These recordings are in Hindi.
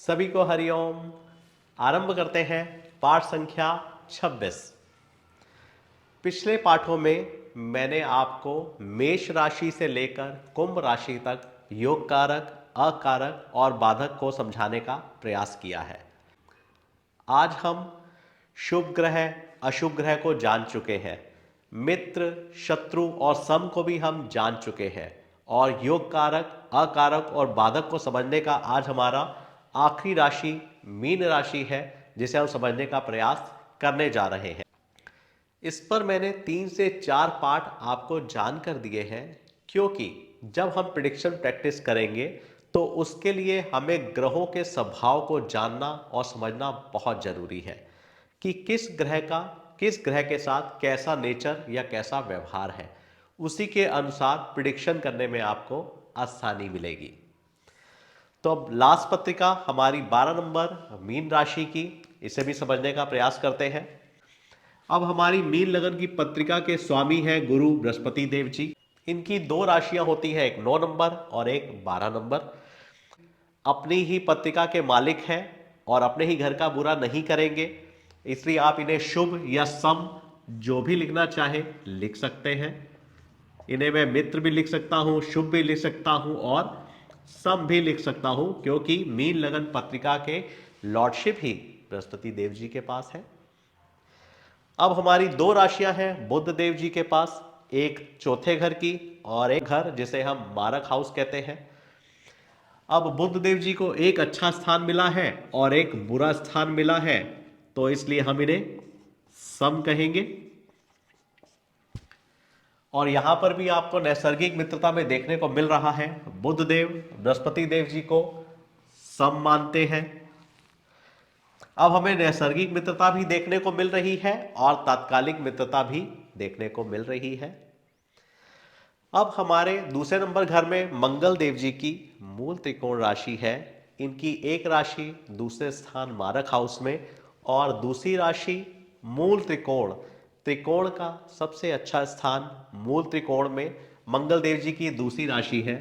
सभी को हरिओम। आरंभ करते हैं पाठ संख्या 26। पिछले पाठों में मैंने आपको मेष राशि से लेकर कुंभ राशि तक योग कारक, अकारक और बाधक को समझाने का प्रयास किया है। आज हम शुभ ग्रह, अशुभ ग्रह को जान चुके हैं। मित्र, शत्रु और सम को भी हम जान चुके हैं और योग कारक, अकारक और बाधक को समझने का आज हमारा आखिरी राशि मीन राशि है, जिसे हम समझने का प्रयास करने जा रहे हैं। इस पर मैंने 3 से 4 पाठ आपको जानकर दिए हैं, क्योंकि जब हम प्रिडिक्शन प्रैक्टिस करेंगे तो उसके लिए हमें ग्रहों के स्वभाव को जानना और समझना बहुत जरूरी है कि किस ग्रह के साथ कैसा नेचर या कैसा व्यवहार है। उसी के अनुसार प्रिडिक्शन करने में आपको आसानी मिलेगी। तो अब लास्ट पत्रिका हमारी 12 नंबर मीन राशि की, इसे भी समझने का प्रयास करते हैं। अब हमारी मीन लगन की पत्रिका के स्वामी हैं गुरु बृहस्पति देव जी। इनकी 2 राशियां होती हैं, एक 9 नंबर और एक 12 नंबर। अपनी ही पत्रिका के मालिक हैं और अपने ही घर का बुरा नहीं करेंगे, इसलिए आप इन्हें शुभ या सम जो भी लिखना चाहे लिख सकते हैं। इन्हें मैं मित्र भी लिख सकता हूं, शुभ भी लिख सकता हूं और सम भी लिख सकता हूं, क्योंकि मीन लगन पत्रिका के लॉर्डशिप ही बृहस्पति देव जी के पास है। अब हमारी 2 राशियां हैं बुध देव जी के पास, एक चौथे घर की और एक घर जिसे हम मारक हाउस कहते हैं। अब बुध देव जी को एक अच्छा स्थान मिला है और एक बुरा स्थान मिला है, तो इसलिए हम इन्हें सम कहेंगे। और यहां पर भी आपको नैसर्गिक मित्रता में देखने को मिल रहा है, बुध देव बृहस्पति देव जी को सम मानते हैं। अब हमें नैसर्गिक मित्रता भी देखने को मिल रही है और तात्कालिक मित्रता भी देखने को मिल रही है। अब हमारे दूसरे नंबर घर में मंगल देव जी की मूल त्रिकोण राशि है। इनकी एक राशि दूसरे स्थान मारक हाउस में और दूसरी राशि मूल त्रिकोण, त्रिकोण का सबसे अच्छा स्थान मूल त्रिकोण में मंगल देव जी की दूसरी राशि है।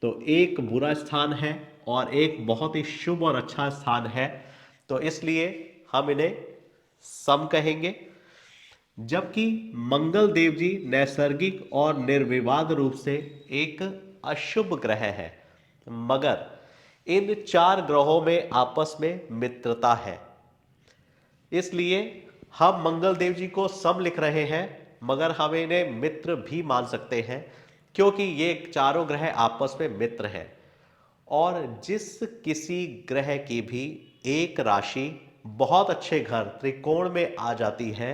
तो एक बुरा स्थान है और एक बहुत ही शुभ और अच्छा स्थान है, तो इसलिए हम इन्हें सम कहेंगे। जबकि मंगल देव जी नैसर्गिक और निर्विवाद रूप से एक अशुभ ग्रह है, मगर इन 4 ग्रहों में आपस में मित्रता है, इसलिए हम मंगल देव जी को सम लिख रहे हैं, मगर हम इन्हें मित्र भी मान सकते हैं, क्योंकि ये चारों ग्रह आपस में मित्र हैं। और जिस किसी ग्रह की भी एक राशि बहुत अच्छे घर त्रिकोण में आ जाती है,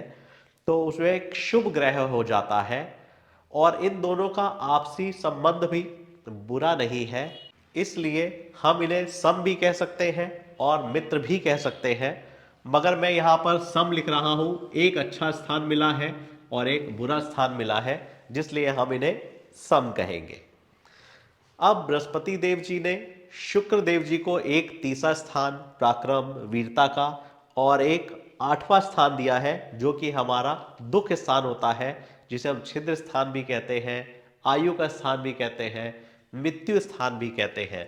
तो उसमें एक शुभ ग्रह हो जाता है और इन दोनों का आपसी संबंध भी बुरा नहीं है, इसलिए हम इन्हें सम भी कह सकते हैं और मित्र भी कह सकते हैं। मगर मैं यहां पर सम लिख रहा हूं, एक अच्छा स्थान मिला है और एक बुरा स्थान मिला है, जिसलिए हम इन्हें सम कहेंगे। अब बृहस्पति देव जी ने शुक्र देव जी को एक तीसरा स्थान पराक्रम, वीरता का और एक 8वां स्थान दिया है, जो कि हमारा दुख स्थान होता है, जिसे हम छिद्र स्थान भी कहते हैं, आयु का स्थान भी कहते हैं, मृत्यु स्थान भी कहते हैं।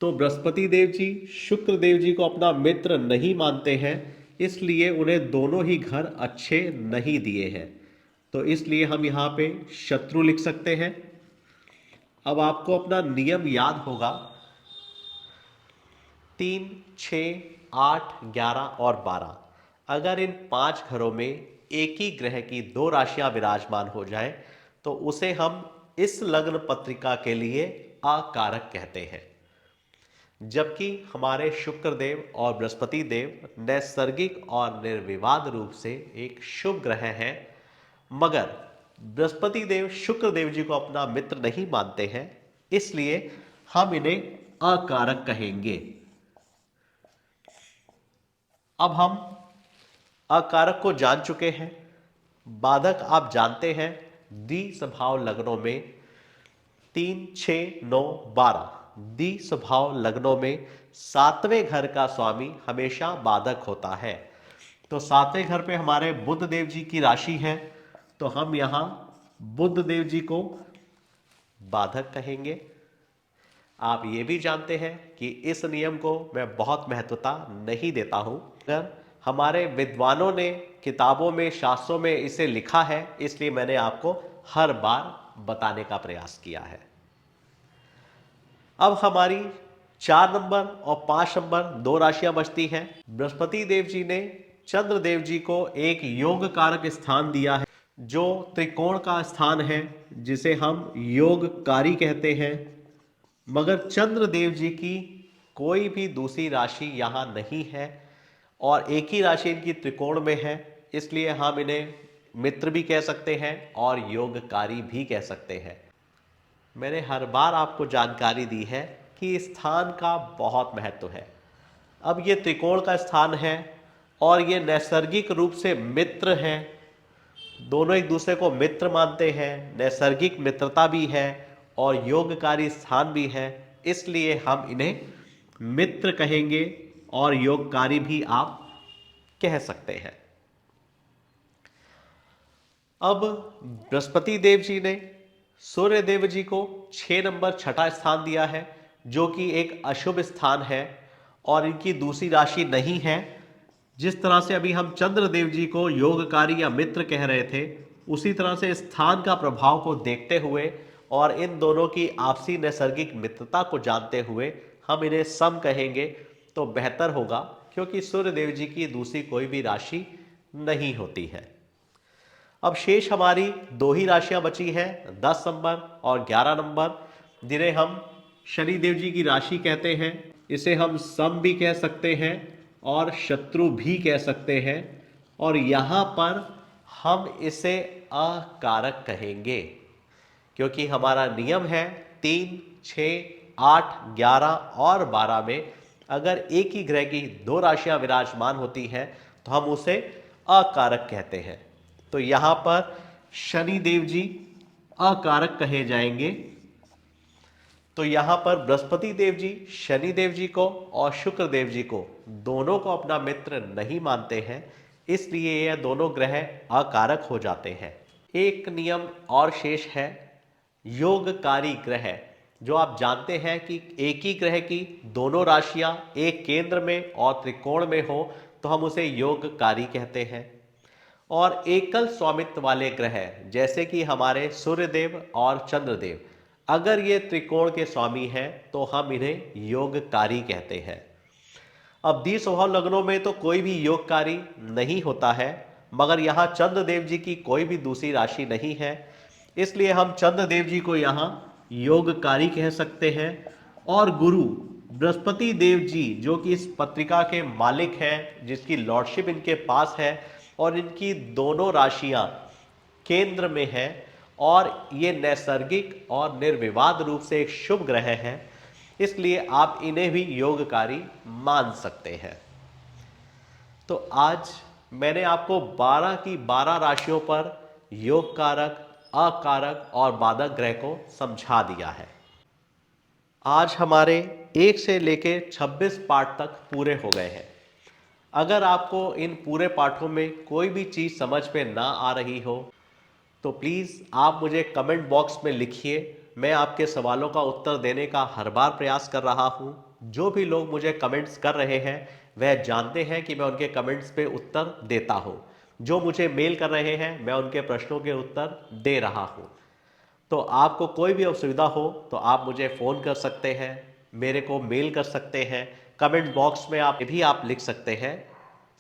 तो बृहस्पति देव जी शुक्र देव जी को अपना मित्र नहीं मानते हैं, इसलिए उन्हें दोनों ही घर अच्छे नहीं दिए हैं, तो इसलिए हम यहाँ पे शत्रु लिख सकते हैं। अब आपको अपना नियम याद होगा, 3, 6, 8, 11 और 12, अगर इन 5 घरों में एक ही ग्रह की 2 राशियां विराजमान हो जाए, तो उसे हम इस लग्न पत्रिका के लिए अकारक कहते हैं। जबकि हमारे शुक्र देव और बृहस्पति देव नैसर्गिक और निर्विवाद रूप से एक शुभ ग्रह हैं, मगर बृहस्पति देव शुक्र देव जी को अपना मित्र नहीं मानते हैं, इसलिए हम इन्हें अकारक कहेंगे। अब हम अकारक को जान चुके हैं। बाधक आप जानते हैं, द्विस्वभाव लग्नों में 3, 6, 9, 12 द्विस्वभाव लग्नों में 7वें घर का स्वामी हमेशा बाधक होता है। तो 7वें घर पे हमारे बुध देव जी की राशि है, तो हम यहां बुध देव जी को बाधक कहेंगे। आप ये भी जानते हैं कि इस नियम को मैं बहुत महत्वता नहीं देता हूं, अगर हमारे विद्वानों ने किताबों में, शास्त्रों में इसे लिखा है, इसलिए मैंने आपको हर बार बताने का प्रयास किया है। अब हमारी 4 नंबर और 5 नंबर दो राशियां बचती हैं। बृहस्पति देव जी ने चंद्र देव जी को एक योग कारक स्थान दिया है, जो त्रिकोण का स्थान है, जिसे हम योगकारी कहते हैं। मगर चंद्र देव जी की कोई भी दूसरी राशि यहां नहीं है और एक ही राशि इनकी त्रिकोण में है, इसलिए हम इन्हें मित्र भी कह सकते हैं और योगकारी भी कह सकते हैं। मैंने हर बार आपको जानकारी दी है कि स्थान का बहुत महत्व है। अब ये त्रिकोण का स्थान है और ये नैसर्गिक रूप से मित्र हैं, दोनों एक दूसरे को मित्र मानते हैं, नैसर्गिक मित्रता भी है और योगकारी स्थान भी है, इसलिए हम इन्हें मित्र कहेंगे और योगकारी भी आप कह सकते हैं। अब बृहस्पति देव जी ने सूर्य देव जी को 6 नंबर छठा स्थान दिया है, जो कि एक अशुभ स्थान है और इनकी दूसरी राशि नहीं है। जिस तरह से अभी हम चंद्र देव जी को योगकारी या मित्र कह रहे थे, उसी तरह से स्थान का प्रभाव को देखते हुए और इन दोनों की आपसी नैसर्गिक मित्रता को जानते हुए हम इन्हें सम कहेंगे तो बेहतर होगा, क्योंकि सूर्य देव जी की दूसरी कोई भी राशि नहीं होती है। अब शेष हमारी दो ही राशियां बची हैं, 10 नंबर और 11 नंबर, जिन्हें हम शनि देव जी की राशि कहते हैं। इसे हम सम भी कह सकते हैं और शत्रु भी कह सकते हैं, और यहां पर हम इसे अकारक कहेंगे, क्योंकि हमारा नियम है 3, 6, 8, 11 और 12 में अगर एक ही ग्रह की दो राशियां विराजमान होती हैं तो हम उसे अकारक कहते हैं। तो यहां पर शनि देव जी अकारक कहे जाएंगे। तो यहां पर बृहस्पति देव जी शनि देव जी को और शुक्र देव जी को दोनों को अपना मित्र नहीं मानते हैं, इसलिए यह दोनों ग्रह अकारक हो जाते हैं। एक नियम और शेष है, योगकारी ग्रह। जो आप जानते हैं कि एक ही ग्रह की दोनों राशियां एक केंद्र में और त्रिकोण में हो तो हम उसे योगकारी कहते हैं। और एकल स्वामित्व वाले ग्रह जैसे कि हमारे सूर्यदेव और चंद्रदेव, अगर ये त्रिकोण के स्वामी हैं तो हम इन्हें योगकारी कहते हैं। अब द्वि स्वभाव लग्नों में तो कोई भी योगकारी नहीं होता है, मगर यहाँ चंद्रदेव जी की कोई भी दूसरी राशि नहीं है, इसलिए हम चंद्रदेव जी को यहाँ योगकारी कह सकते हैं। और गुरु बृहस्पति देव जी, जो कि इस पत्रिका के मालिक हैं, जिसकी लॉर्डशिप इनके पास है और इनकी दोनों राशियां केंद्र में हैं और ये नैसर्गिक और निर्विवाद रूप से एक शुभ ग्रह हैं, इसलिए आप इन्हें भी योगकारी मान सकते हैं। तो आज मैंने आपको 12 की 12 राशियों पर योग कारक, अकारक और बाधक ग्रह को समझा दिया है। आज हमारे 1 से लेकर 26 पाठ तक पूरे हो गए हैं। अगर आपको इन पूरे पाठों में कोई भी चीज़ समझ में ना आ रही हो तो प्लीज़ आप मुझे कमेंट बॉक्स में लिखिए। मैं आपके सवालों का उत्तर देने का हर बार प्रयास कर रहा हूँ। जो भी लोग मुझे कमेंट्स कर रहे हैं वह जानते हैं कि मैं उनके कमेंट्स पे उत्तर देता हूँ। जो मुझे मेल कर रहे हैं मैं उनके प्रश्नों के उत्तर दे रहा हूँ। तो आपको कोई भी असुविधा हो तो आप मुझे फ़ोन कर सकते हैं, मेरे को मेल कर सकते हैं, कमेंट बॉक्स में आप भी आप लिख सकते हैं।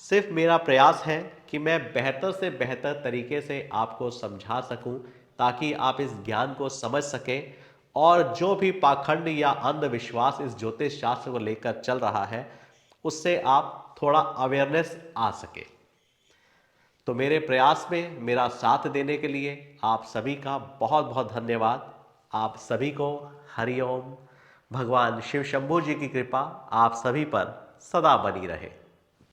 सिर्फ मेरा प्रयास है कि मैं बेहतर से बेहतर तरीके से आपको समझा सकूं, ताकि आप इस ज्ञान को समझ सकें और जो भी पाखंड या अंधविश्वास इस ज्योतिष शास्त्र को लेकर चल रहा है उससे आप थोड़ा अवेयरनेस आ सके। तो मेरे प्रयास में मेरा साथ देने के लिए आप सभी का बहुत बहुत धन्यवाद। आप सभी को हरिओम। भगवान शिव शंभू जी की कृपा आप सभी पर सदा बनी रहे।